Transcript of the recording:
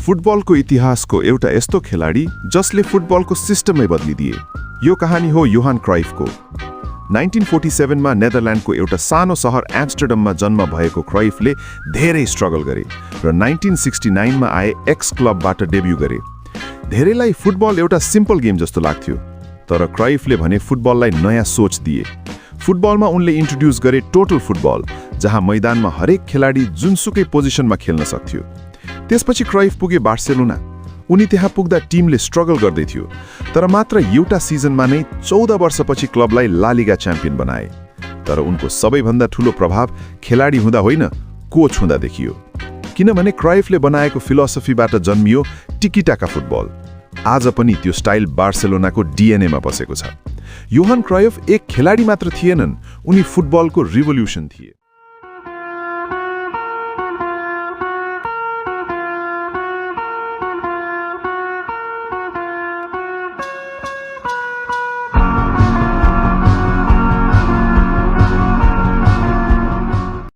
फुटबलको इतिहासको एउटा यस्तो खेलाडी जसले फुटबलको सिस्टमै बदलिदिए। यो कहानी हो योहान क्राइफको। 1947 मा नेदरल्यान्डको एउटा सानो सहर एम्स्टर्डममा जन्म भएको क्राइफले धेरै स्ट्रगल गरे र 1969 मा आए एक्स क्लबबाट डेब्यू गरे। धेरैलाई फुटबल एउटा सिम्पल गेम जस्तो लाग्थ्यो, तर क्राइफले भने फुटबललाई नयाँ सोच दिए। फुटबलमा उनले इन्ट्रोड्युस गरे टोटल फुटबल, जहाँ मैदानमा हरेक खेलाडी जुनसुकै पोजिसनमा खेल्न सक्थ्यो। त्यसपछि क्राइफ पुगे बार्सेलोना। उनी त्यहाँ पुग्दा टिमले स्ट्रगल गर्दै थियो, तर मात्र एउटा सिजनमा नै 14 वर्षपछि क्लबलाई ला लिगा च्याम्पियन बनाए। तर उनको सबैभन्दा ठूलो प्रभाव खेलाडी हुँदा होइन, कोच हुँदा देखियो। किनभने क्राइफले बनाएको फिलोसफीबाट जन्मियो टिकीटाका फुटबल। आज पनि त्यो स्टाइल बार्सेलोनाको डीएनएमा बसेको छ। योहान क्राइफ एक खेलाडी मात्र थिएनन्, उनी फुटबलको रिभोल्युसन थिए।